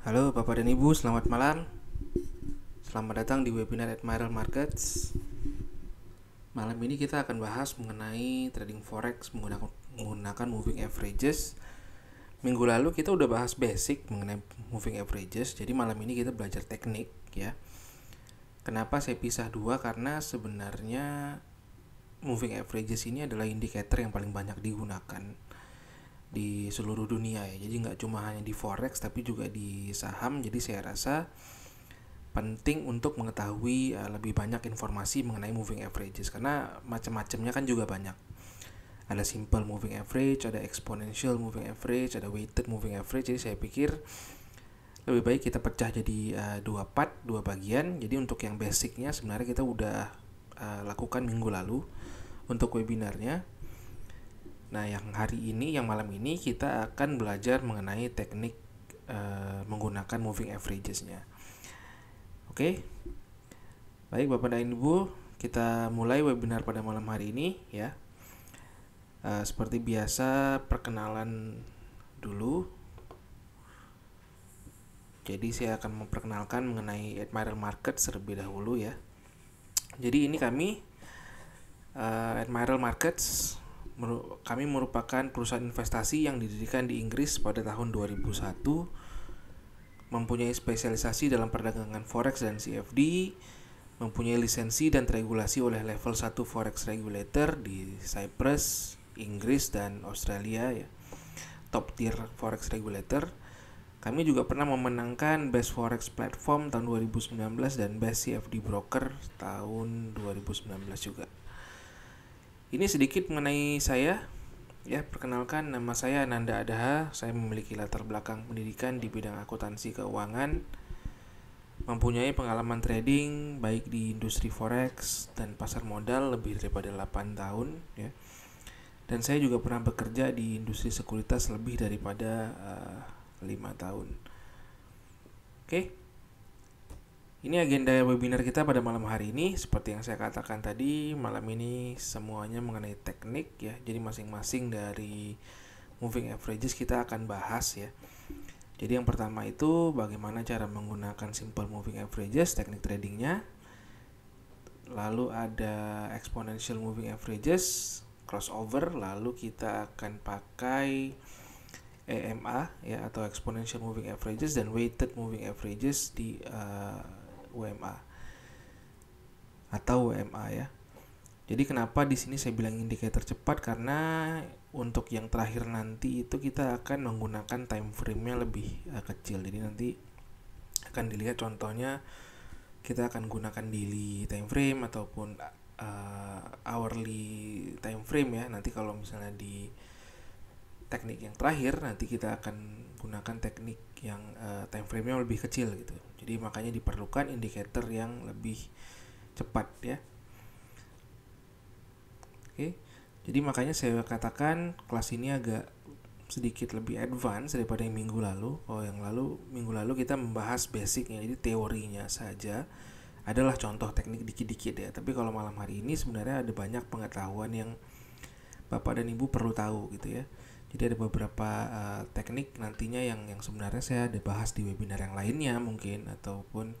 Halo Bapak dan Ibu, selamat malam. Selamat datang di webinar Admiral Markets. Malam ini kita akan bahas mengenai trading forex menggunakan moving averages. Minggu lalu kita udah bahas basic mengenai moving averages, jadi malam ini kita belajar teknik ya. Kenapa saya pisah dua? Karena sebenarnya moving averages ini adalah indikator yang paling banyak digunakan di seluruh dunia ya. Jadi nggak cuma hanya di forex tapi juga di saham. Jadi saya rasa penting untuk mengetahui lebih banyak informasi mengenai moving averages karena macam-macamnya kan juga banyak. Ada simple moving average, ada exponential moving average, ada weighted moving average. Jadi saya pikir lebih baik kita pecah jadi dua bagian. Jadi untuk yang basicnya sebenarnya kita udah lakukan minggu lalu untuk webinarnya. Nah, yang malam ini kita akan belajar mengenai teknik menggunakan moving averages-nya. Oke. Baik Bapak dan Ibu, kita mulai webinar pada malam hari ini ya. Seperti biasa perkenalan dulu. Jadi saya akan memperkenalkan mengenai Admiral Markets terlebih dahulu ya. Jadi ini kami Admiral Markets, kami merupakan perusahaan investasi yang didirikan di Inggris pada tahun 2001, mempunyai spesialisasi dalam perdagangan forex dan CFD, mempunyai lisensi dan teregulasi oleh level 1 forex regulator di Cyprus, Inggris dan Australia ya. Top tier forex regulator. Kami juga pernah memenangkan Best Forex Platform tahun 2019 dan Best CFD Broker tahun 2019 juga. Ini sedikit mengenai saya. Ya, perkenalkan, nama saya Ananda Adaha. Saya memiliki latar belakang pendidikan di bidang akuntansi keuangan, mempunyai pengalaman trading baik di industri forex dan pasar modal lebih daripada 8 tahun ya. Dan saya juga pernah bekerja di industri sekuritas lebih daripada 5 tahun. Oke. Ini agenda webinar kita pada malam hari ini. Seperti yang saya katakan tadi, malam ini semuanya mengenai teknik ya. Jadi masing-masing dari moving averages kita akan bahas ya. Jadi yang pertama itu bagaimana cara menggunakan simple moving averages, teknik tradingnya. Lalu ada exponential moving averages, crossover. Lalu kita akan pakai EMA ya, atau exponential moving averages, dan weighted moving averages di UMA atau WMA ya. Jadi kenapa di sini saya bilang indikator cepat, karena untuk yang terakhir nanti itu kita akan menggunakan time frame-nya lebih kecil. Jadi nanti akan dilihat contohnya kita akan gunakan daily time frame ataupun hourly time frame ya. Nanti kalau misalnya di teknik yang terakhir nanti kita akan gunakan teknik yang time frame-nya lebih kecil gitu. Jadi makanya diperlukan indikator yang lebih cepat ya. Oke. Jadi makanya saya katakan kelas ini agak sedikit lebih advance daripada yang minggu lalu. Minggu lalu kita membahas basicnya, jadi teorinya saja, adalah contoh teknik dikit-dikit ya. Tapi kalau malam hari ini sebenarnya ada banyak pengetahuan yang Bapak dan Ibu perlu tahu gitu ya. Jadi ada beberapa teknik nantinya yang sebenarnya saya ada bahas di webinar yang lainnya mungkin, ataupun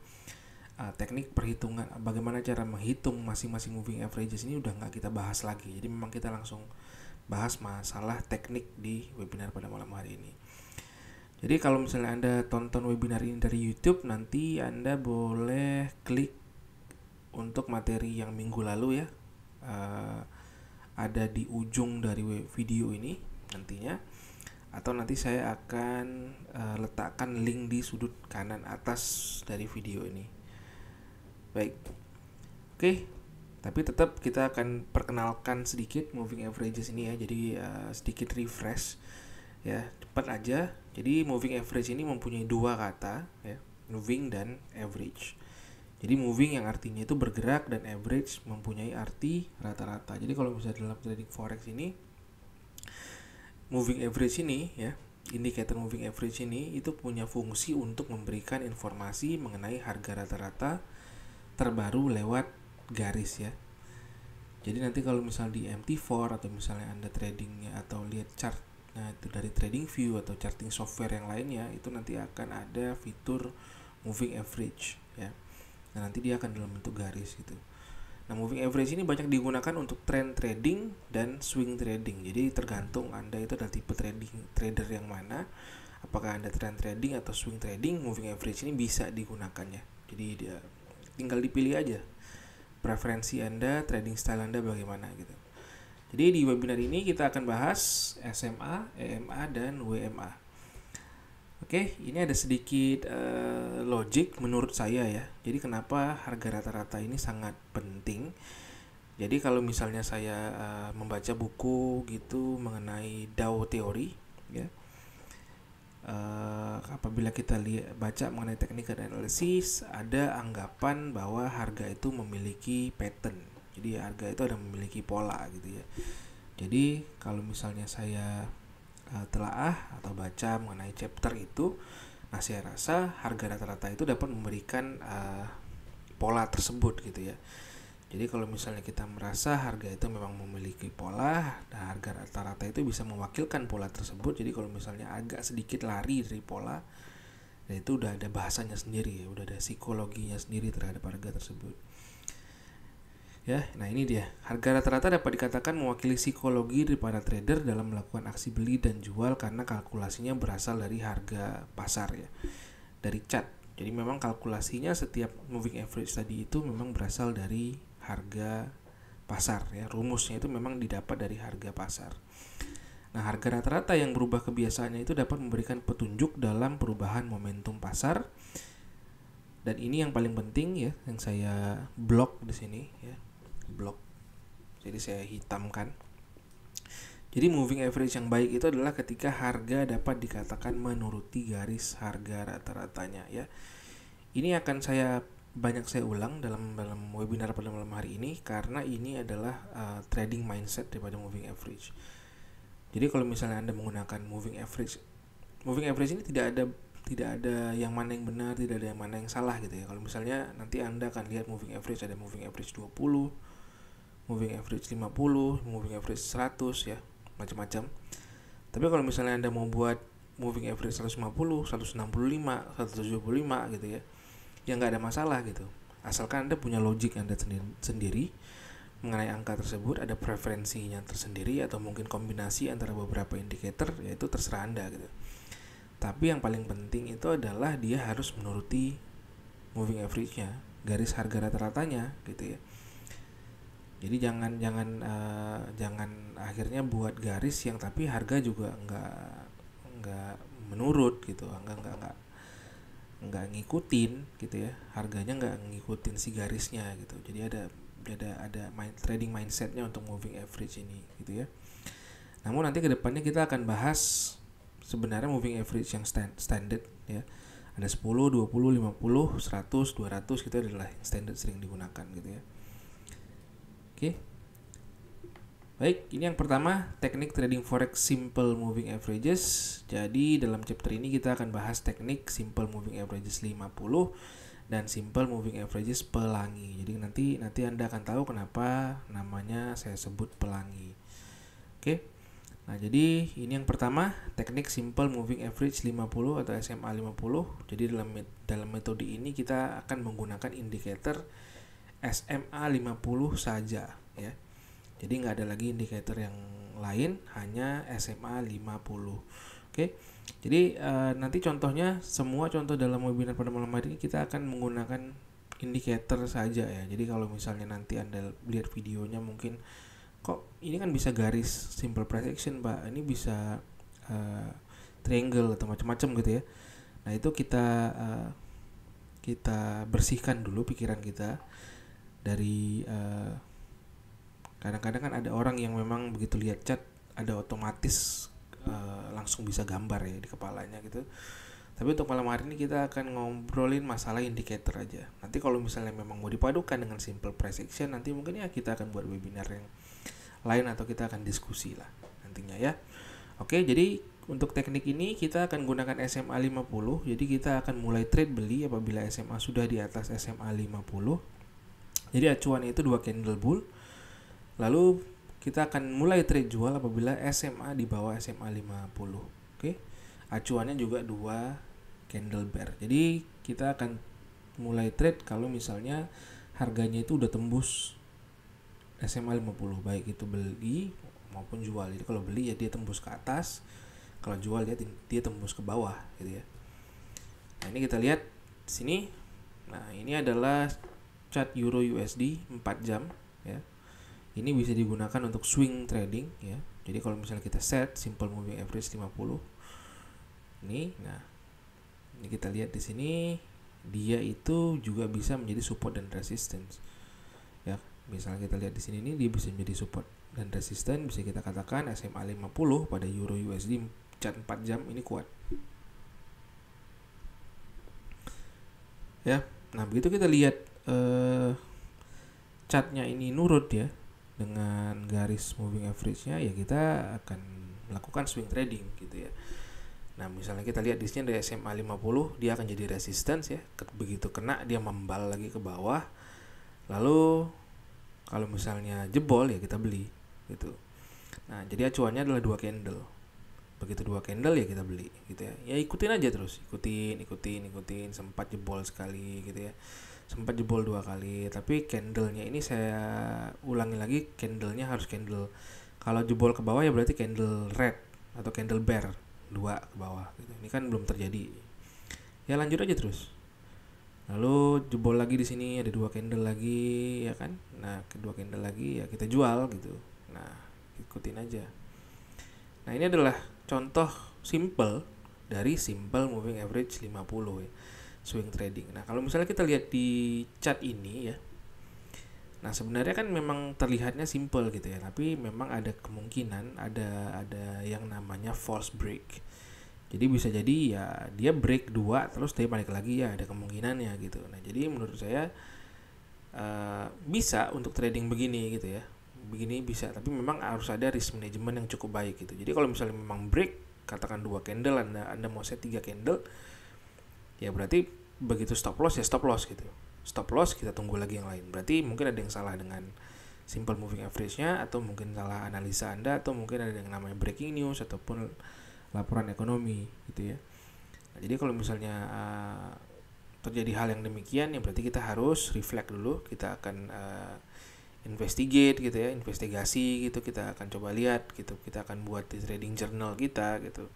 teknik perhitungan bagaimana cara menghitung masing-masing moving averages ini udah nggak kita bahas lagi. Jadi memang kita langsung bahas masalah teknik di webinar pada malam hari ini. Jadi kalau misalnya Anda tonton webinar ini dari YouTube, nanti Anda boleh klik untuk materi yang minggu lalu ya. Ada di ujung dari video ini nantinya, atau nanti saya akan letakkan link di sudut kanan atas dari video ini. Baik. Oke. Tapi tetap kita akan perkenalkan sedikit moving averages ini ya. Jadi sedikit refresh ya, cepat aja. Jadi moving average ini mempunyai dua kata ya, moving dan average. Jadi moving yang artinya itu bergerak, dan average mempunyai arti rata-rata. Jadi kalau misalnya dalam trading forex ini, moving average ini ya, indikator moving average ini itu punya fungsi untuk memberikan informasi mengenai harga rata-rata terbaru lewat garis ya. Jadi nanti kalau misalnya di MT4 atau misalnya Anda tradingnya atau lihat chart Nah, itu dari TradingView atau charting software yang lainnya itu nanti akan ada fitur moving average ya. Nah, nanti dia akan dalam bentuk garis gitu. Nah, moving average ini banyak digunakan untuk trend trading dan swing trading. Jadi tergantung Anda itu adalah tipe trader yang mana. Apakah Anda trend trading atau swing trading, moving average ini bisa digunakannya. Jadi dia tinggal dipilih aja preferensi Anda, trading style Anda bagaimana gitu. Jadi di webinar ini kita akan bahas SMA, EMA, dan WMA. Oke, ini ada sedikit logic menurut saya ya. Jadi kenapa harga rata-rata ini sangat penting. Jadi kalau misalnya saya membaca buku gitu mengenai Dow teori ya, apabila kita baca mengenai technical analysis, ada anggapan bahwa harga itu memiliki pattern. Jadi harga itu ada memiliki pola gitu ya. Jadi kalau misalnya saya telaah atau baca mengenai chapter itu, nah saya rasa harga rata-rata itu dapat memberikan pola tersebut gitu ya. Jadi kalau misalnya kita merasa harga itu memang memiliki pola, nah harga rata-rata itu bisa mewakilkan pola tersebut. Jadi kalau misalnya agak sedikit lari dari pola, nah itu udah ada bahasanya sendiri ya, udah ada psikologinya sendiri terhadap harga tersebut. Ya, nah ini dia. Harga rata-rata dapat dikatakan mewakili psikologi dari para trader dalam melakukan aksi beli dan jual karena kalkulasinya berasal dari harga pasar ya, dari chart. Jadi memang kalkulasinya setiap moving average tadi itu memang berasal dari harga pasar ya. Rumusnya itu memang didapat dari harga pasar. Nah, harga rata-rata yang berubah kebiasaannya itu dapat memberikan petunjuk dalam perubahan momentum pasar. Dan ini yang paling penting ya, yang saya blok di sini ya. Blok. Jadi saya hitamkan. Jadi moving average yang baik itu adalah ketika harga dapat dikatakan menuruti garis harga rata-ratanya ya. Ini akan banyak saya ulang dalam webinar pada malam hari ini karena ini adalah trading mindset daripada moving average. Jadi kalau misalnya Anda menggunakan moving average ini tidak ada yang mana yang benar, tidak ada yang mana yang salah gitu ya. Kalau misalnya nanti Anda akan lihat moving average, ada moving average 20, moving average 50, moving average 100 ya, macam-macam. Tapi kalau misalnya Anda mau buat moving average 150, 165, 175 gitu ya, ya nggak ada masalah gitu. Asalkan Anda punya logic Anda sendiri mengenai angka tersebut, ada preferensinya tersendiri atau mungkin kombinasi antara beberapa indikator, yaitu terserah Anda gitu. Tapi yang paling penting itu adalah dia harus menuruti moving average-nya, garis harga rata-ratanya gitu ya. Jadi jangan akhirnya buat garis yang tapi harga juga nggak menurut gitu, nggak ngikutin gitu ya, harganya nggak ngikutin si garisnya gitu. Jadi ada trading mindsetnya untuk moving average ini gitu ya. Namun nanti kedepannya kita akan bahas sebenarnya moving average yang standard ya. Ada 10, 20, 50, 100, 200 gitu adalah yang standard sering digunakan gitu ya. Oke. Baik, ini yang pertama, teknik trading forex simple moving averages. Jadi dalam chapter ini kita akan bahas teknik simple moving averages 50 dan simple moving averages pelangi. Jadi nanti Anda akan tahu kenapa namanya saya sebut pelangi. Oke. Nah, jadi ini yang pertama, teknik simple moving average 50 atau SMA 50. Jadi dalam metode ini kita akan menggunakan indikator SMA 50 saja ya. Jadi nggak ada lagi indikator yang lain, hanya SMA 50. Oke. Jadi nanti contohnya, semua contoh dalam webinar pada malam hari ini kita akan menggunakan indikator saja ya. Jadi kalau misalnya nanti Anda lihat videonya mungkin kok ini kan bisa garis simple price action Pak, ini bisa triangle atau macam-macam gitu ya. Nah itu kita bersihkan dulu pikiran kita dari kadang-kadang kan ada orang yang memang begitu lihat chart ada otomatis langsung bisa gambar ya di kepalanya gitu. Tapi untuk malam hari ini kita akan ngobrolin masalah indikator aja. Nanti kalau misalnya memang mau dipadukan dengan simple price action, nanti mungkin ya kita akan buat webinar yang lain atau kita akan diskusi lah nantinya ya. Oke, jadi untuk teknik ini kita akan gunakan SMA 50. Jadi kita akan mulai trade beli apabila SMA sudah di atas SMA 50. Jadi acuannya itu 2 candle bull. Lalu kita akan mulai trade jual apabila SMA di bawah SMA 50. Oke. Acuannya juga 2 candle bear. Jadi kita akan mulai trade kalau misalnya harganya itu udah tembus SMA 50, baik itu beli maupun jual. Jadi kalau beli ya dia tembus ke atas, kalau jual dia tembus ke bawah gitu ya. Nah, ini kita lihat di sini. Nah, ini adalah chart Euro USD 4 jam ya. Ini bisa digunakan untuk swing trading ya. Jadi kalau misalnya kita set simple moving average 50 ini, nah ini kita lihat di sini dia itu juga bisa menjadi support dan resistance. Ya, misalnya kita lihat di sini ini dia bisa menjadi support dan resistance, bisa kita katakan SMA 50 pada Euro USD chart 4 jam ini kuat. Ya. Nah, begitu kita lihat chartnya ini nurut ya dengan garis moving average-nya, ya kita akan melakukan swing trading gitu ya. Nah, misalnya kita lihat di sini ada SMA 50, dia akan jadi resistance ya. Begitu kena dia membal lagi ke bawah. Lalu kalau misalnya jebol ya kita beli gitu. Nah, jadi acuannya adalah 2 candle. Begitu 2 candle ya kita beli gitu ya. Ya ikutin aja terus, ikutin, sempat jebol sekali gitu ya. Sempat jebol 2 kali, tapi candlenya ini saya ulangi lagi, candlenya harus candle, kalau jebol ke bawah ya berarti candle red atau candle bear 2 ke bawah gitu. Ini kan belum terjadi. Ya lanjut aja terus. Lalu jebol lagi di sini ada 2 candle lagi ya kan. Nah, kedua candle lagi ya kita jual gitu. Nah, ikutin aja. Nah, ini adalah contoh simple dari simple moving average 50 ya. Swing trading. Nah, kalau misalnya kita lihat di chart ini ya. Nah, sebenarnya kan memang terlihatnya simple gitu ya, tapi memang ada kemungkinan ada yang namanya false break. Jadi bisa jadi ya dia break 2 terus dia balik lagi, ya ada kemungkinannya gitu. Nah, jadi menurut saya bisa untuk trading begini gitu ya. Begini bisa, tapi memang harus ada risk management yang cukup baik gitu. Jadi kalau misalnya memang break, katakan 2 candle, Anda mau set 3 candle, ya berarti begitu stop loss ya stop loss gitu. Stop loss, kita tunggu lagi yang lain. Berarti mungkin ada yang salah dengan simple moving average-nya, atau mungkin salah analisa Anda, atau mungkin ada yang namanya breaking news ataupun laporan ekonomi gitu ya. Nah, jadi kalau misalnya terjadi hal yang demikian ya berarti kita harus reflect dulu. Kita akan investigate gitu ya, investigasi gitu, kita akan coba lihat gitu, kita akan buat di trading journal kita gitu.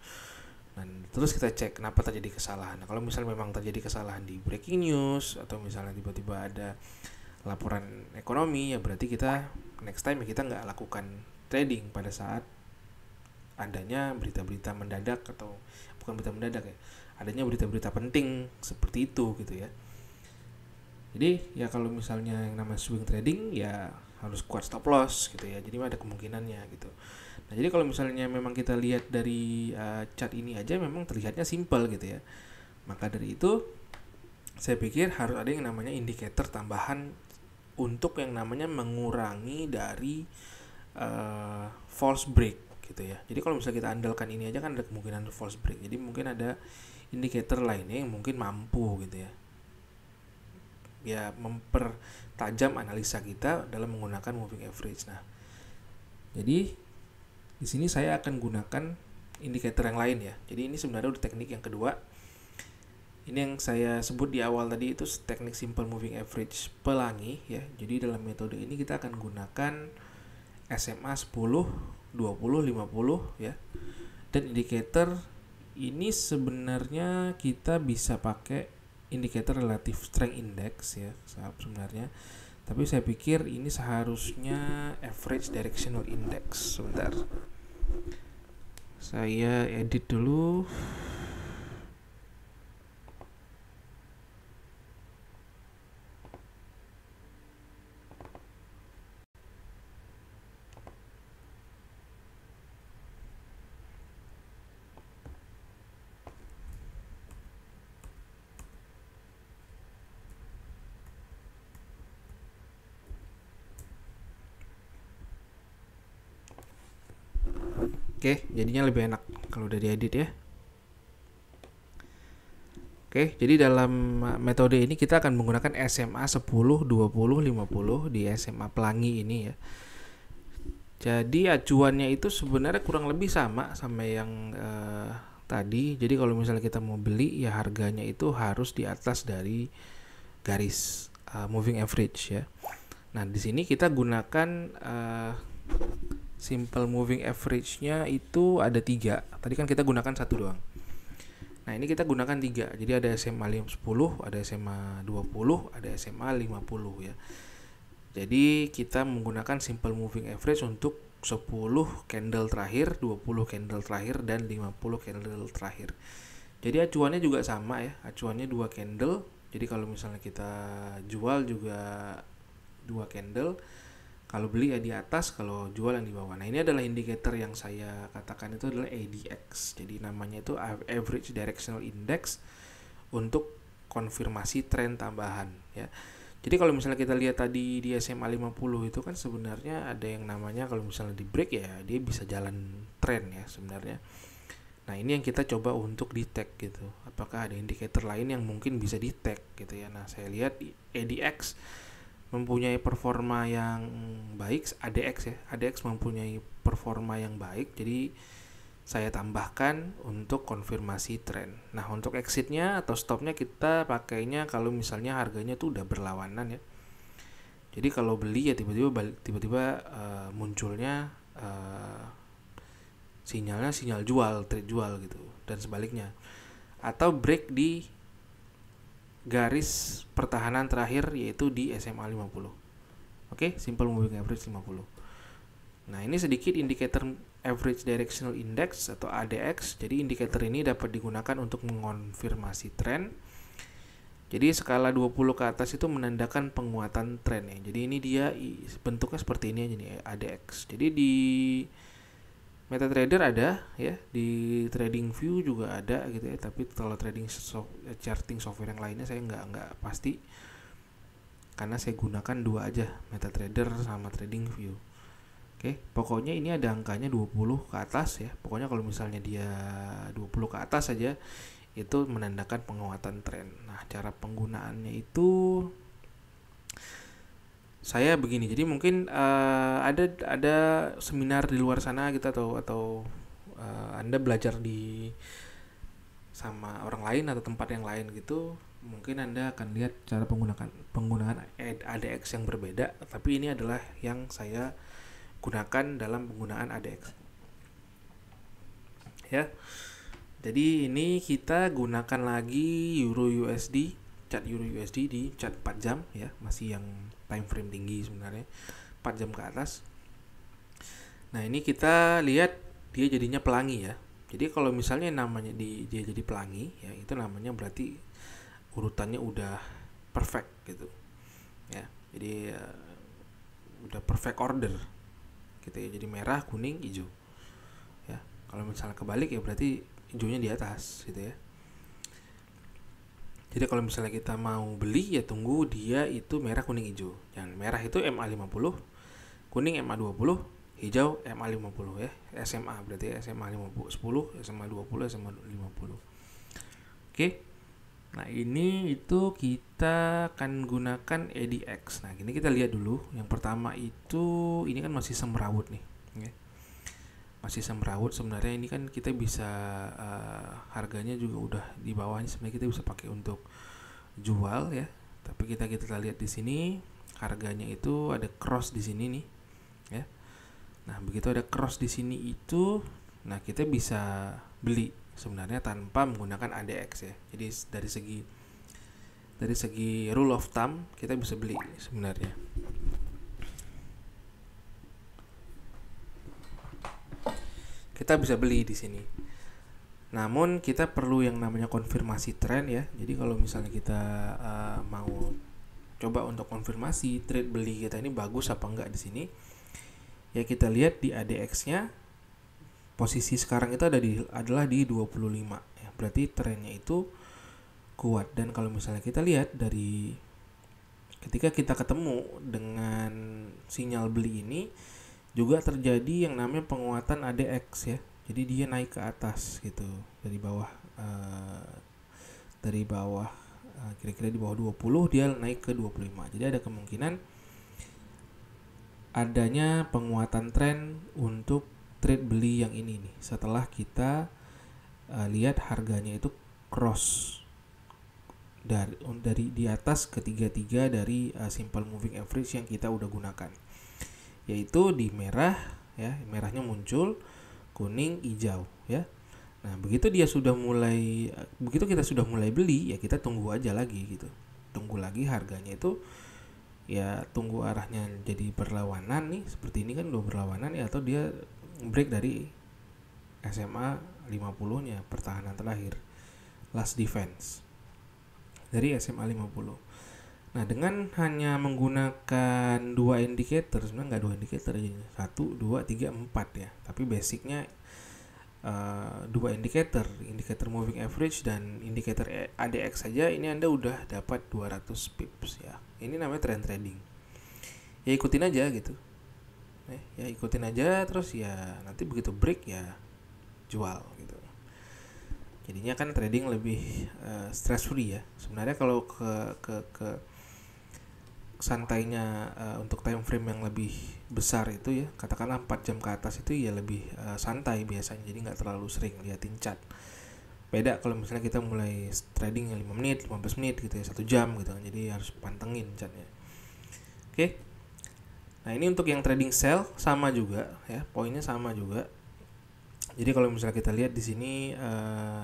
Dan terus kita cek kenapa terjadi kesalahan. Nah, kalau misalnya memang terjadi kesalahan di breaking news atau misalnya tiba-tiba ada laporan ekonomi, ya berarti kita next time ya kita nggak lakukan trading pada saat adanya berita-berita mendadak, atau bukan berita mendadak ya, adanya berita-berita penting seperti itu gitu ya. Jadi ya kalau misalnya yang namanya swing trading ya harus kuat stop loss gitu ya. Jadi ada kemungkinannya gitu. Nah, jadi kalau misalnya memang kita lihat dari chart ini aja memang terlihatnya simple gitu ya. Maka dari itu saya pikir harus ada yang namanya indikator tambahan untuk yang namanya mengurangi dari false break gitu ya. Jadi kalau misalnya kita andalkan ini aja kan ada kemungkinan false break. Jadi mungkin ada indikator lainnya yang mungkin mampu gitu ya. Ya mempertajam analisa kita dalam menggunakan moving average. Nah, jadi di sini saya akan gunakan indikator yang lain ya. Jadi ini sebenarnya udah teknik yang kedua. Ini yang saya sebut di awal tadi itu teknik simple moving average pelangi ya. Jadi dalam metode ini kita akan gunakan SMA 10, 20, 50 ya. Dan indikator ini sebenarnya kita bisa pakai indikator relative strength index ya sebenarnya. Tapi saya pikir ini seharusnya average directional index. Sebentar, saya edit dulu. Oke, jadinya lebih enak kalau udah diedit ya. Oke, jadi dalam metode ini kita akan menggunakan SMA 10, 20, 50 di SMA pelangi ini ya. Jadi acuannya itu sebenarnya kurang lebih sama yang tadi. Jadi kalau misalnya kita mau beli ya harganya itu harus di atas dari garis moving average ya. Nah di sini kita gunakan simple moving average-nya itu ada 3. Tadi kan kita gunakan 1 doang. Nah ini kita gunakan 3. Jadi ada SMA 10, ada SMA 20, ada SMA 50 ya. Jadi kita menggunakan simple moving average untuk 10 candle terakhir, 20 candle terakhir, dan 50 candle terakhir. Jadi acuannya juga sama ya, acuannya 2 candle. Jadi kalau misalnya kita jual juga 2 candle. Kalau beli ya di atas, kalau jual yang di bawah. Nah ini adalah indikator yang saya katakan itu adalah ADX. Jadi namanya itu Average Directional Index untuk konfirmasi tren tambahan ya. Jadi kalau misalnya kita lihat tadi di SMA 50 itu kan sebenarnya ada yang namanya kalau misalnya di break ya dia bisa jalan tren ya sebenarnya. Nah ini yang kita coba untuk di tag gitu. Apakah ada indikator lain yang mungkin bisa di tag gitu ya. Nah saya lihat ADX mempunyai performa yang baik, ADX ya. ADX mempunyai performa yang baik. Jadi saya tambahkan untuk konfirmasi tren. Nah untuk exitnya atau stopnya kita pakainya kalau misalnya harganya tuh udah berlawanan ya. Jadi kalau beli ya tiba-tiba munculnya sinyal jual, trade jual gitu, dan sebaliknya. Atau break di garis pertahanan terakhir yaitu di SMA 50. Oke, simple moving average 50. Nah, ini sedikit indikator average directional index atau ADX. Jadi indikator ini dapat digunakan untuk mengonfirmasi tren. Jadi skala 20 ke atas itu menandakan penguatan tren ya. Jadi ini dia bentuknya seperti ini aja nih ADX. Jadi di MetaTrader ada ya, di TradingView juga ada gitu ya. Tapi kalau charting software yang lainnya saya nggak pasti karena saya gunakan 2 aja, MetaTrader sama TradingView. Oke, pokoknya ini ada angkanya 20 ke atas ya. Pokoknya kalau misalnya dia 20 ke atas saja itu menandakan penguatan tren. Nah, cara penggunaannya itu saya begini. Jadi mungkin ada seminar di luar sana gitu atau Anda belajar di sama orang lain atau tempat yang lain gitu. Mungkin Anda akan lihat cara penggunaan ADX yang berbeda, tapi ini adalah yang saya gunakan dalam penggunaan ADX. Ya. Jadi ini kita gunakan lagi Euro USD, chart Euro USD di chart 4 jam ya, masih yang time frame tinggi sebenarnya, 4 jam ke atas. Nah, ini kita lihat dia jadinya pelangi ya. Jadi kalau misalnya namanya dia jadi pelangi ya, itu namanya berarti urutannya udah perfect gitu. Ya. Jadi udah perfect order. Gitu ya. Jadi merah, kuning, hijau. Ya. Kalau misalnya kebalik ya berarti hijaunya di atas gitu ya. Jadi kalau misalnya kita mau beli ya tunggu dia itu merah kuning hijau. Yang merah itu MA50, kuning MA20, hijau MA50 ya. SMA berarti ya, SMA 50, 10, SMA 20, SMA 50. Oke. Nah, ini itu kita akan gunakan ADX. Nah, ini kita lihat dulu. Yang pertama itu ini kan masih semrawut nih, ya. Masih semrawut sebenarnya ini kan kita bisa harganya juga udah di bawahnya, sebenarnya kita bisa pakai untuk jual ya. Tapi kita lihat di sini harganya itu ada cross di sini nih ya. Nah, begitu ada cross di sini itu nah kita bisa beli sebenarnya tanpa menggunakan ADX ya. Jadi dari segi rule of thumb kita bisa beli sebenarnya. Kita bisa beli di sini. Namun kita perlu yang namanya konfirmasi tren ya. Jadi kalau misalnya kita mau coba untuk konfirmasi trade beli kita ini bagus apa enggak di sini, ya kita lihat di ADX-nya posisi sekarang itu adalah di 25 ya. Berarti trennya itu kuat. Dan kalau misalnya kita lihat dari ketika kita ketemu dengan sinyal beli ini juga terjadi yang namanya penguatan ADX ya. Jadi dia naik ke atas gitu dari bawah kira-kira di bawah 20 dia naik ke 25. Jadi ada kemungkinan adanya penguatan tren untuk trade beli yang ini nih, setelah kita lihat harganya itu cross dari di atas ketiga-tiga dari simple moving average yang kita udah gunakan, yaitu di merah ya, merahnya muncul, kuning, hijau ya. Nah, begitu kita sudah mulai beli, ya kita tunggu aja lagi gitu. Tunggu lagi harganya itu, ya tunggu arahnya jadi berlawanan nih, seperti ini kan udah berlawanan ya, atau dia break dari SMA 50-nya, pertahanan terakhir, last defense dari SMA 50. Nah, dengan hanya menggunakan dua indikator, sebenarnya nggak dua indikator aja, 1, 2, 3, 4 ya, tapi basicnya dua indikator moving average dan indikator ADX saja, ini Anda udah dapat 200 pips ya. Ini namanya trend trading. Ya ikutin aja gitu. Ya ikutin aja, terus ya nanti begitu break ya jual gitu. Jadinya kan trading lebih stress free ya. Sebenarnya kalau ke santainya untuk time frame yang lebih besar itu ya, katakanlah 4 jam ke atas itu ya lebih santai biasanya, jadi nggak terlalu sering liatin chart. Beda kalau misalnya kita mulai trading 5 menit, 15 menit gitu ya, 1 jam gitu kan, jadi harus pantengin chartnya. Oke. Nah, ini untuk yang trading sell sama juga ya, poinnya sama juga. Jadi kalau misalnya kita lihat di sini,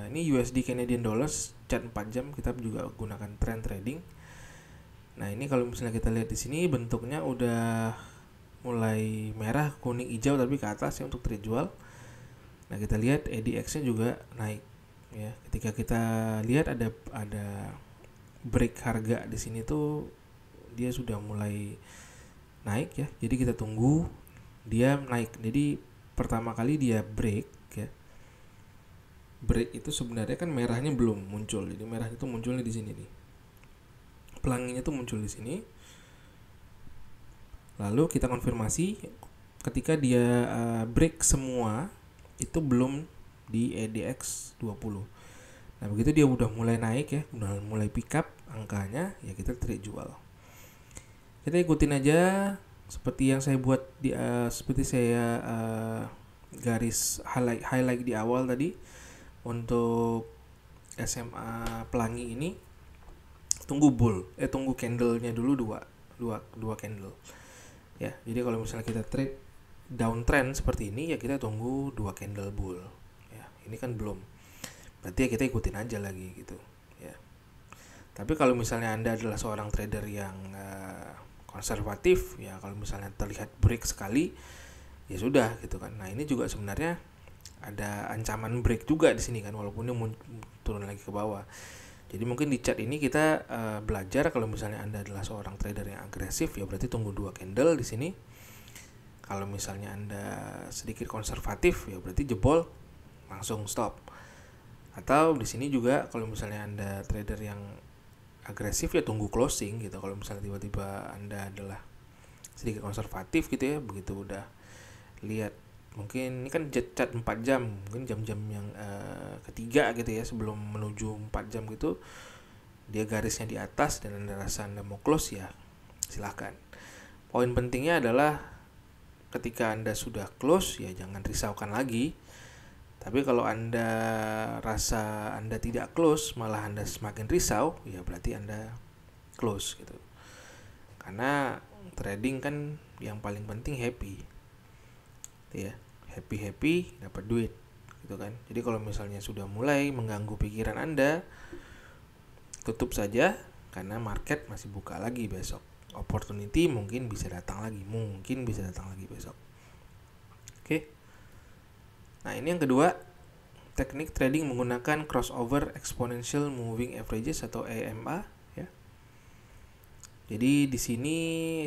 ini USD Canadian Dollars chart 4 jam, kita juga gunakan trend trading. Nah, ini kalau misalnya kita lihat di sini bentuknya udah mulai merah, kuning, hijau tapi ke atas ya untuk trade jual. Nah, kita lihat ADX-nya juga naik ya. Ketika kita lihat ada break harga di sini tuh, dia sudah mulai naik ya. Jadi kita tunggu dia naik. Jadi pertama kali dia break ya. Break itu sebenarnya kan merahnya belum muncul. Jadi merah itu munculnya di sini nih. Pelanginya tuh muncul di sini. Lalu kita konfirmasi ketika dia break semua itu belum di ADX 20. Nah, begitu dia udah mulai naik ya, udah mulai pick up angkanya, ya kita trade jual. Kita ikutin aja seperti yang saya buat seperti saya garis highlight di awal tadi untuk SMA pelangi ini. Tunggu tunggu candlenya dulu dua candle ya. Jadi kalau misalnya kita trade downtrend seperti ini ya, kita tunggu 2 candle bull ya. Ini kan belum, berarti ya kita ikutin aja lagi gitu ya. Tapi kalau misalnya Anda adalah seorang trader yang konservatif ya, kalau misalnya terlihat break sekali ya sudah gitu kan. Nah, ini juga sebenarnya ada ancaman break juga di sini kan, walaupun dia turun lagi ke bawah. Jadi mungkin di chart ini kita belajar kalau misalnya Anda adalah seorang trader yang agresif ya berarti tunggu 2 candle di sini. Kalau misalnya Anda sedikit konservatif ya berarti jebol langsung stop. Atau di sini juga kalau misalnya Anda trader yang agresif ya tunggu closing gitu. Kalau misalnya tiba-tiba Anda adalah sedikit konservatif gitu ya, begitu udah lihat mungkin ini kan cat 4 jam, mungkin jam-jam yang ketiga gitu ya, sebelum menuju 4 jam gitu dia garisnya di atas dan Anda rasa Anda mau close ya silahkan. Poin pentingnya adalah ketika Anda sudah close ya jangan risaukan lagi. Tapi kalau Anda rasa Anda tidak close, malah Anda semakin risau, ya berarti Anda close gitu. Karena trading kan yang paling penting happy ya, happy dapat duit gitu kan. Jadi kalau misalnya sudah mulai mengganggu pikiran Anda, tutup saja, karena market masih buka lagi besok. Opportunity mungkin bisa datang lagi besok. Oke. Nah, ini yang kedua, teknik trading menggunakan crossover exponential moving averages atau EMA ya. Jadi di sini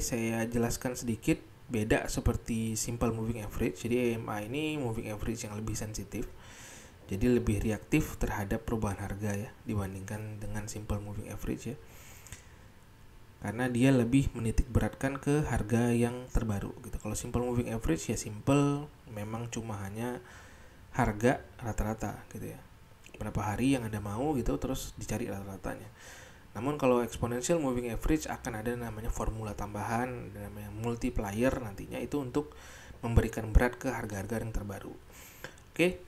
saya jelaskan sedikit beda seperti simple moving average. Jadi EMA ini moving average yang lebih sensitif. Jadi lebih reaktif terhadap perubahan harga ya dibandingkan dengan simple moving average ya. Karena dia lebih menitik beratkan ke harga yang terbaru gitu. Kalau simple moving average ya simple, memang cuma hanya harga rata-rata gitu ya. Berapa hari yang Anda mau gitu terus dicari rata-ratanya. Namun kalau exponential moving average akan ada namanya formula tambahan, namanya multiplier nantinya, itu untuk memberikan berat ke harga-harga yang terbaru. Oke,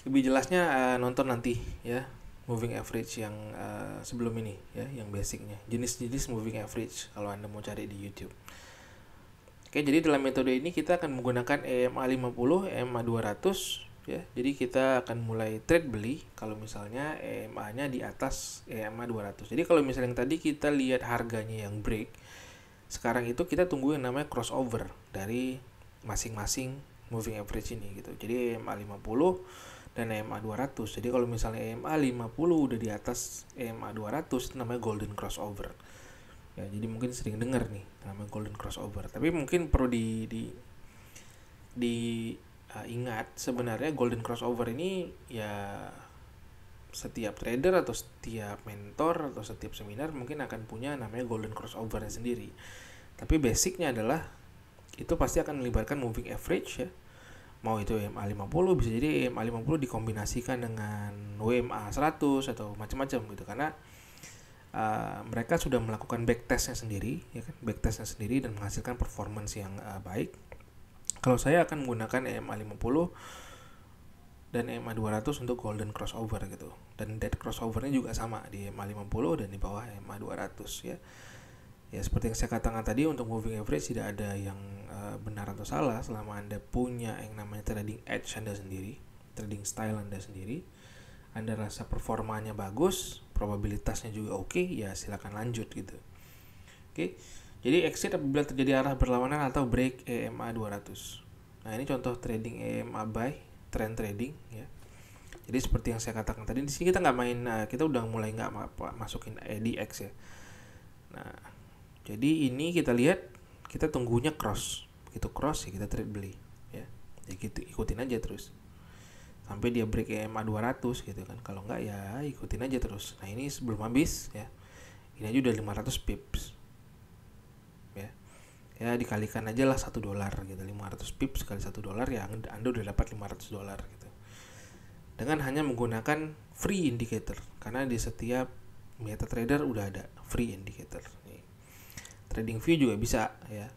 lebih jelasnya nonton nanti ya moving average yang sebelum ini ya, yang basicnya, jenis-jenis moving average kalau Anda mau cari di YouTube. Oke, jadi dalam metode ini kita akan menggunakan EMA 50, EMA 200 ya. Jadi kita akan mulai trade beli kalau misalnya EMA-nya di atas EMA 200. Jadi kalau misalnya yang tadi kita lihat harganya yang break, sekarang itu kita tunggu yang namanya crossover dari masing-masing moving average ini gitu. Jadi EMA 50 dan EMA 200. Jadi kalau misalnya EMA 50 udah di atas EMA 200, itu namanya golden crossover. Ya, jadi mungkin sering dengar nih namanya golden crossover. Tapi mungkin perlu ingat sebenarnya golden crossover ini ya setiap trader atau setiap mentor atau setiap seminar mungkin akan punya namanya golden crossovernya sendiri. Tapi basicnya adalah itu pasti akan melibatkan moving average ya. Mau itu EMA 50, bisa jadi EMA 50 dikombinasikan dengan WMA 100 atau macam-macam gitu, karena mereka sudah melakukan backtestnya sendiri ya kan, backtestnya sendiri dan menghasilkan performance yang baik. Kalau saya akan menggunakan EMA 50 dan EMA 200 untuk golden crossover gitu, dan dead crossovernya juga sama di EMA 50 dan di bawah EMA 200 ya. Ya seperti yang saya katakan tadi, untuk moving average tidak ada yang benar atau salah selama Anda punya yang namanya trading edge Anda sendiri, trading style Anda sendiri. Anda rasa performanya bagus, probabilitasnya juga oke, ya silakan lanjut gitu. Oke. Jadi exit apabila terjadi arah berlawanan atau break EMA 200. Nah, ini contoh trading EMA buy, trend trading ya. Jadi seperti yang saya katakan tadi, di sini kita nggak main, kita udah mulai nggak masukin EDX ya. Nah, jadi ini kita lihat, kita tunggunya cross. Begitu cross ya kita trade beli ya. Jadi gitu, ikutin aja terus sampai dia break EMA 200 gitu kan. Kalau enggak ya ikutin aja terus. Nah, ini sebelum habis ya. Ini aja udah 500 pips. Ya. Ya dikalikan aja lah $1 gitu. 500 pips kali $1 ya Anda udah dapat $500 gitu. Dengan hanya menggunakan free indicator, karena di setiap MetaTrader udah ada free indicator. Nih. TradingView juga bisa ya.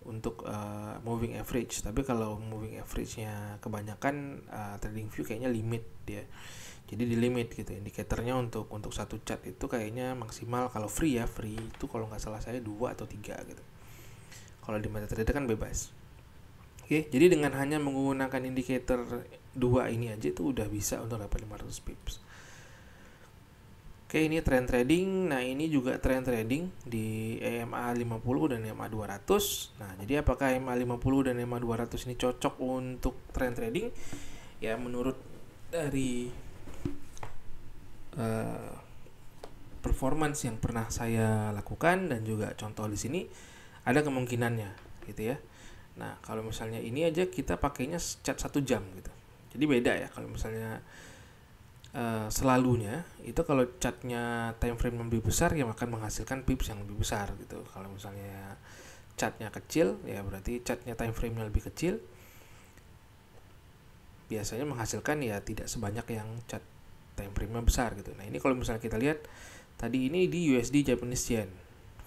Untuk moving average, tapi kalau moving average-nya kebanyakan TradingView kayaknya limit dia, jadi di limit gitu indikatornya. Untuk satu chart itu kayaknya maksimal kalau free ya, free itu kalau nggak salah saya 2 atau 3 gitu. Kalau di MetaTrader kan bebas. Oke, jadi dengan hanya menggunakan indikator 2 ini aja itu udah bisa untuk dapat 500 pips. Oke, ini trend trading. Nah, ini juga trend trading di EMA 50 dan EMA 200. Nah, jadi apakah EMA 50 dan EMA 200 ini cocok untuk trend trading? Ya, menurut dari performance yang pernah saya lakukan dan juga contoh di sini, ada kemungkinannya gitu ya. Nah, kalau misalnya ini aja kita pakainya chart 1 jam gitu. Jadi beda ya kalau misalnya selalunya itu kalau chartnya time frame lebih besar ya akan menghasilkan pips yang lebih besar gitu. Kalau misalnya chartnya kecil ya berarti chartnya time frame-nya lebih kecil, biasanya menghasilkan ya tidak sebanyak yang chart time frame-nya besar gitu. Nah, ini kalau misalnya kita lihat tadi ini di USD Japanese Yen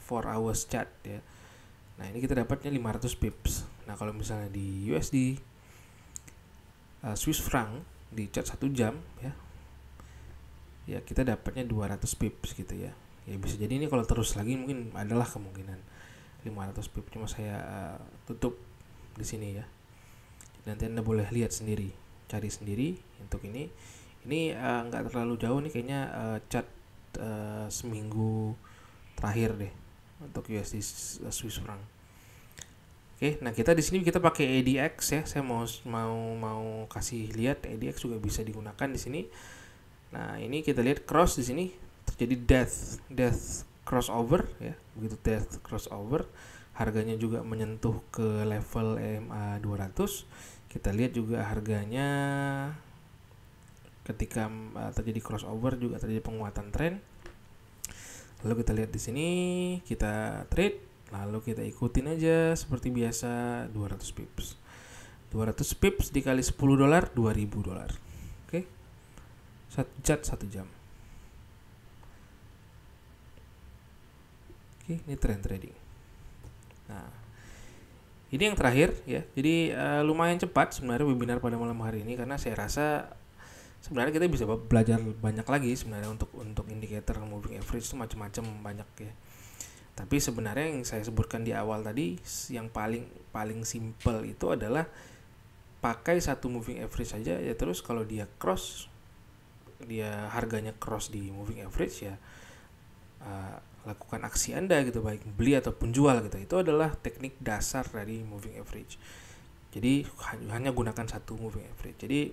4 hours chart ya. Nah, ini kita dapatnya 500 pips. Nah, kalau misalnya di USD Swiss franc di chart 1 jam ya kita dapatnya 200 pips gitu ya. Ya bisa jadi ini kalau terus lagi mungkin adalah kemungkinan 500 pips, cuma saya tutup di sini ya. Nanti Anda boleh lihat sendiri, cari sendiri untuk ini. Ini nggak terlalu jauh nih kayaknya, chart seminggu terakhir deh untuk USD Swiss franc. Oke, nah kita di sini kita pakai ADX ya. Saya mau kasih lihat ADX juga bisa digunakan di sini. Nah, ini kita lihat cross di sini terjadi death crossover ya. Begitu death crossover, harganya juga menyentuh ke level EMA 200. Kita lihat juga harganya ketika terjadi crossover juga terjadi penguatan tren. Lalu kita lihat di sini, kita trade, lalu kita ikutin aja seperti biasa 200 pips. 200 pips dikali $10, $2.000. Oke. chart 1 jam. Oke, ini trend trading. Nah, ini yang terakhir ya. Jadi lumayan cepat sebenarnya webinar pada malam hari ini, karena saya rasa sebenarnya kita bisa belajar banyak lagi sebenarnya untuk indikator moving average itu macam-macam banyak ya. Tapi sebenarnya yang saya sebutkan di awal tadi, yang paling simple itu adalah pakai satu moving average saja ya. Terus kalau dia harganya cross di moving average ya, lakukan aksi Anda gitu, baik beli ataupun jual gitu. Itu adalah teknik dasar dari moving average. Jadi hanya gunakan satu moving average. Jadi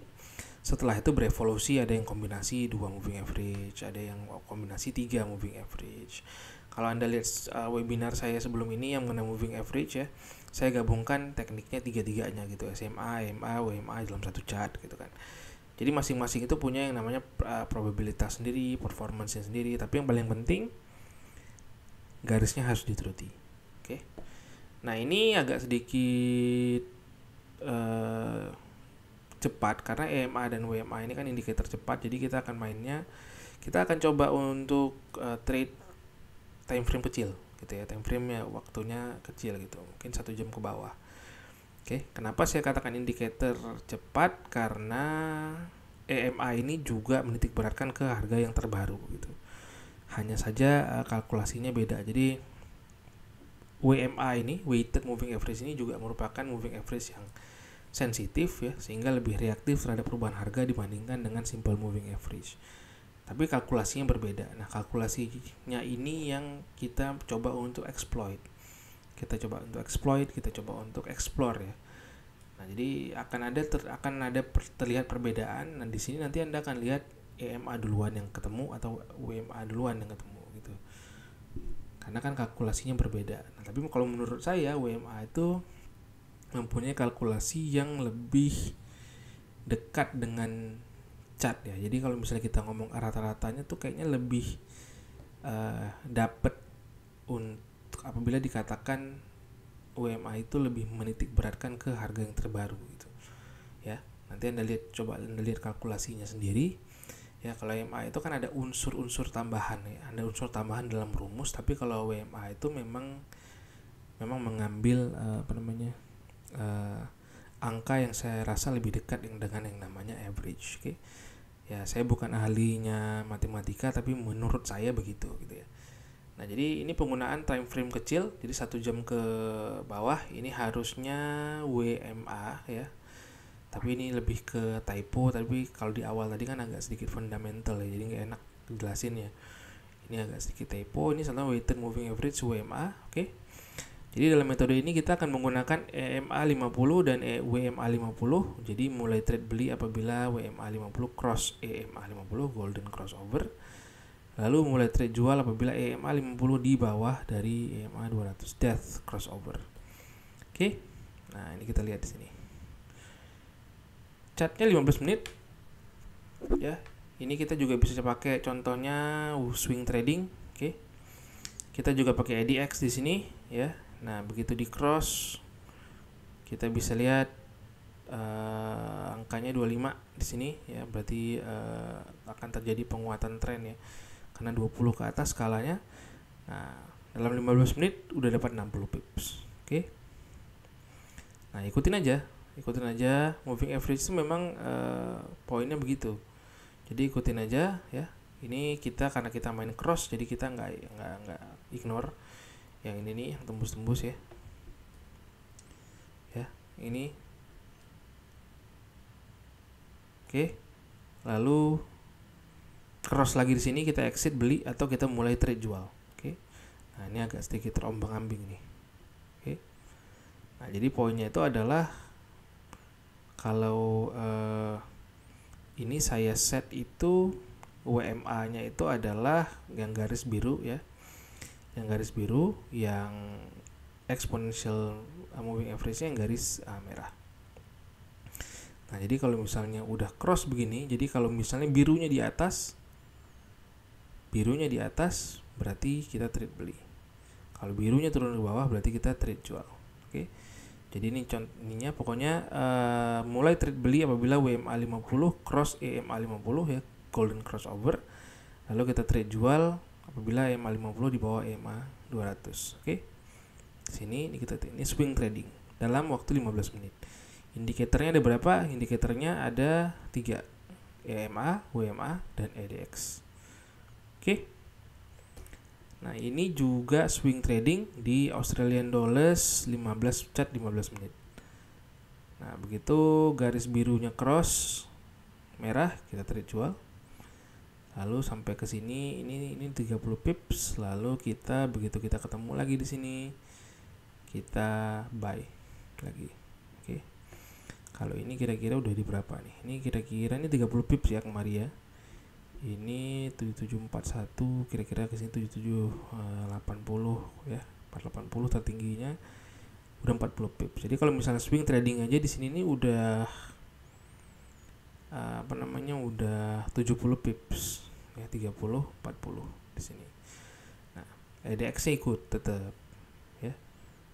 setelah itu berevolusi, ada yang kombinasi 2 moving average, ada yang kombinasi 3 moving average. Kalau Anda lihat webinar saya sebelum ini yang mengenai moving average ya, saya gabungkan tekniknya tiga-tiganya gitu, SMA, MA, WMA dalam satu chart gitu kan. Jadi masing-masing itu punya yang namanya probabilitas sendiri, performance sendiri, tapi yang paling penting garisnya harus dituruti. Oke. Nah, ini agak sedikit cepat karena EMA dan WMA ini kan indikator cepat, jadi kita akan coba untuk trade time frame kecil gitu ya, time frame-nya waktunya kecil gitu, mungkin 1 jam ke bawah. Oke, kenapa saya katakan indikator cepat? Karena EMA ini juga menitik beratkan ke harga yang terbaru gitu. Hanya saja kalkulasinya beda. Jadi WMA ini, weighted moving average ini juga merupakan moving average yang sensitif ya, sehingga lebih reaktif terhadap perubahan harga dibandingkan dengan simple moving average. Tapi kalkulasinya berbeda. Nah, kalkulasinya ini yang kita coba untuk exploit. Kita coba untuk explore ya. Nah, jadi akan ada terlihat perbedaan. Nah, di sini nanti Anda akan lihat EMA duluan yang ketemu atau WMA duluan yang ketemu gitu. Karena kan kalkulasinya berbeda. Nah, tapi kalau menurut saya WMA itu mempunyai kalkulasi yang lebih dekat dengan chart ya. Jadi kalau misalnya kita ngomong rata-ratanya tuh kayaknya lebih dapat untuk apabila dikatakan WMA itu lebih menitik beratkan ke harga yang terbaru gitu ya. Nanti Anda lihat kalkulasinya sendiri ya. Kalau WMA itu kan ada unsur-unsur tambahan ya, ada unsur tambahan dalam rumus, tapi kalau WMA itu memang mengambil angka yang saya rasa lebih dekat dengan yang namanya average. Oke. Ya, saya bukan ahlinya matematika, tapi menurut saya begitu gitu ya. Nah, jadi ini penggunaan time frame kecil, jadi 1 jam ke bawah ini harusnya WMA ya. Tapi ini lebih ke typo, tapi kalau di awal tadi kan agak sedikit fundamental ya, jadi nggak enak jelasin ya. Ini agak sedikit typo, ini salah weighted moving average WMA, oke. Jadi dalam metode ini kita akan menggunakan EMA 50 dan WMA 50. Jadi mulai trade beli apabila WMA 50 cross EMA 50 golden crossover. Lalu mulai trade jual apabila EMA 50 di bawah dari EMA 200 death crossover. Oke. Nah, ini kita lihat di sini. Chartnya 15 menit. Ya. Ini kita juga bisa pakai contohnya swing trading, oke. Kita juga pakai ADX di sini ya. Nah, begitu di cross kita bisa lihat angkanya 25 di sini ya, berarti akan terjadi penguatan tren ya. Karena 20 ke atas skalanya. Nah, dalam 15 menit udah dapat 60 pips. Oke. Nah, ikutin aja moving average itu memang poinnya begitu. Jadi ikutin aja ya. Ini karena kita main cross, jadi kita nggak ignore yang ini nih, yang tembus-tembus ya. Ya, ini. Oke. Lalu cross lagi di sini, kita exit beli atau kita mulai trade jual. Oke. Nah, ini agak sedikit terombang-ambing nih. Oke. Nah, jadi poinnya itu adalah kalau ini saya set itu WMA-nya itu adalah yang garis biru ya. Yang garis biru, yang exponential moving average-nya yang garis merah. Nah, jadi kalau misalnya udah cross begini, jadi kalau misalnya birunya di atas berarti kita trade beli. Kalau birunya turun ke bawah berarti kita trade jual. Oke. Jadi ini contohnya pokoknya mulai trade beli apabila WMA 50 cross EMA 50 ya. golden crossover. Lalu kita trade jual apabila EMA 50 di bawah EMA 200. Oke. Sini ini kita ini swing trading dalam waktu 15 menit. Indikatornya ada berapa? Indikatornya ada 3. EMA, WMA, dan EDX. Oke. Nah, ini juga swing trading di Australian Dollars 15 chart 15 menit. Nah, begitu garis birunya cross merah, kita trade jual. Lalu sampai ke sini ini 30 pips, lalu kita begitu kita ketemu lagi di sini kita buy lagi. Oke. Kalau ini kira-kira udah di berapa nih? Ini kira-kira ini 30 pips ya kemarin ya. Ini 7741, kira-kira ke sini 7780 ya. 480 tertingginya udah 40 pips. Jadi kalau misalnya swing trading aja di sini ini udah udah 70 pips ya, 30 40 di sini. Nah, EDX-nya ikut tetap ya.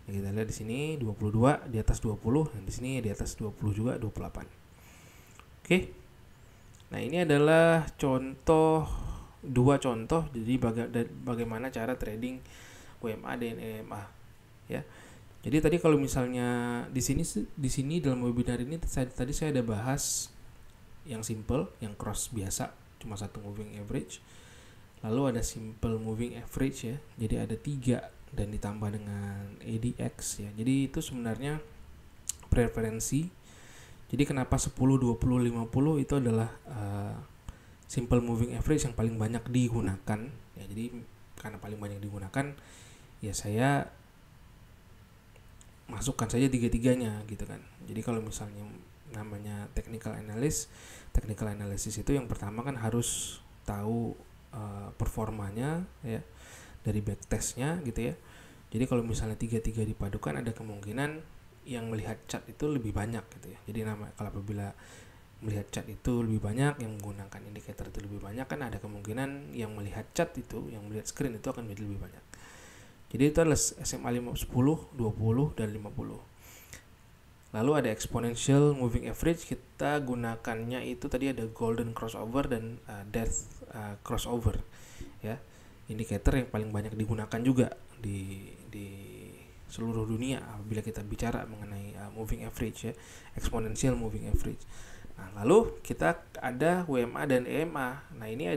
Nah, kita lihat di sini 22 di atas 20 dan di sini di atas 20 juga 28. Oke. Nah, ini adalah dua contoh jadi bagaimana cara trading WMA dan EMA ya. Jadi tadi kalau misalnya di sini dalam webinar ini tadi saya ada bahas yang simple, yang cross biasa, cuma satu moving average. Lalu ada simple moving average ya. Jadi ada 3 dan ditambah dengan ADX ya. Jadi itu sebenarnya preferensi. Jadi kenapa 10, 20, 50 itu adalah simple moving average yang paling banyak digunakan ya. Jadi karena paling banyak digunakan ya saya masukkan saja tiga-tiganya gitu kan. Jadi kalau misalnya namanya technical analysis itu yang pertama kan harus tahu performanya ya dari backtestnya gitu ya. Jadi kalau misalnya tiga-tiga dipadukan ada kemungkinan yang melihat chart itu lebih banyak gitu ya. Jadi kalau apabila melihat chart itu lebih banyak, yang menggunakan indikator itu lebih banyak, kan ada kemungkinan yang melihat chart itu, yang melihat screen itu akan menjadi lebih banyak. Jadi itu adalah SMA 10, 20, dan 50. Lalu ada exponential moving average, kita gunakannya itu tadi ada golden crossover dan death crossover ya. Indikator yang paling banyak digunakan juga di seluruh dunia apabila kita bicara mengenai moving average ya, exponential moving average. Nah, lalu kita ada WMA dan EMA. Nah, ini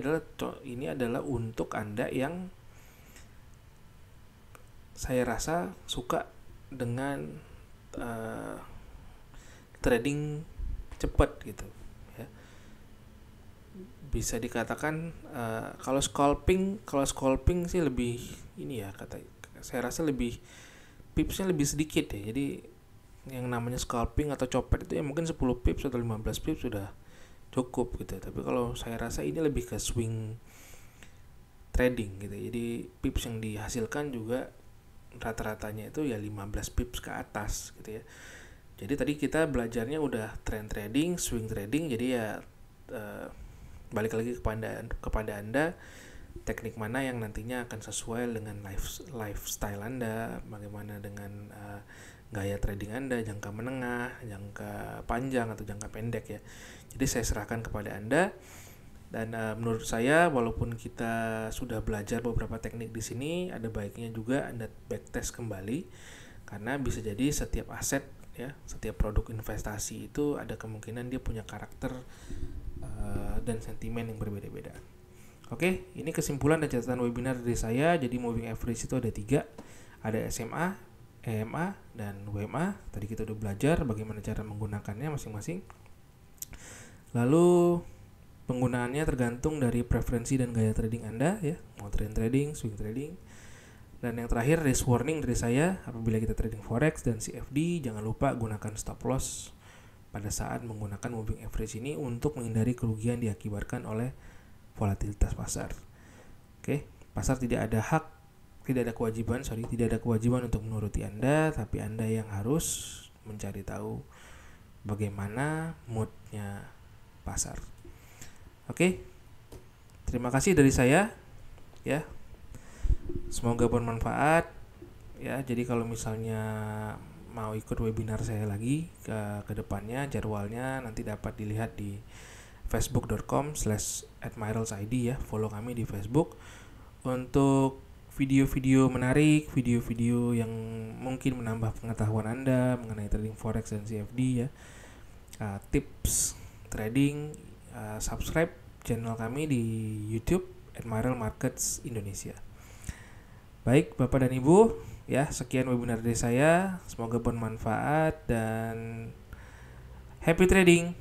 adalah untuk Anda yang saya rasa suka dengan trading cepat gitu ya. Bisa dikatakan kalau scalping sih lebih ini ya, saya rasa lebih pipsnya lebih sedikit ya. Jadi yang namanya scalping atau copet itu ya mungkin 10 pips atau 15 pips sudah cukup gitu. Tapi kalau saya rasa ini lebih ke swing trading gitu. Jadi pips yang dihasilkan juga rata-ratanya itu ya 15 pips ke atas gitu ya. Jadi tadi kita belajarnya udah trend trading, swing trading. Jadi ya balik lagi kepada Anda teknik mana yang nantinya akan sesuai dengan lifestyle Anda, bagaimana dengan gaya trading Anda, jangka menengah, jangka panjang atau jangka pendek ya. Jadi saya serahkan kepada Anda. Dan menurut saya walaupun kita sudah belajar beberapa teknik di sini, ada baiknya juga Anda backtest kembali karena bisa jadi setiap aset ya, setiap produk investasi itu ada kemungkinan dia punya karakter dan sentimen yang berbeda-beda. Oke, ini kesimpulan dan catatan webinar dari saya. Jadi moving average itu ada 3, ada SMA, EMA, dan WMA. Tadi kita udah belajar bagaimana cara menggunakannya masing-masing. Lalu penggunaannya tergantung dari preferensi dan gaya trading Anda ya, mau trend trading, swing trading. Dan yang terakhir risk warning dari saya, apabila kita trading forex dan CFD jangan lupa gunakan stop loss pada saat menggunakan moving average ini untuk menghindari kerugian diakibatkan oleh volatilitas pasar. Oke, pasar tidak ada kewajiban untuk menuruti Anda, tapi Anda yang harus mencari tahu bagaimana moodnya pasar. Oke, terima kasih dari saya ya. Semoga bermanfaat ya. Jadi kalau misalnya mau ikut webinar saya lagi ke depannya, jadwalnya nanti dapat dilihat di facebook.com/admiralsid ya, follow kami di Facebook untuk video-video menarik, video-video yang mungkin menambah pengetahuan Anda mengenai trading forex dan CFD ya, tips trading. Subscribe channel kami di YouTube Admiral Markets Indonesia. Baik Bapak dan Ibu, ya sekian webinar dari saya, semoga bermanfaat dan happy trading.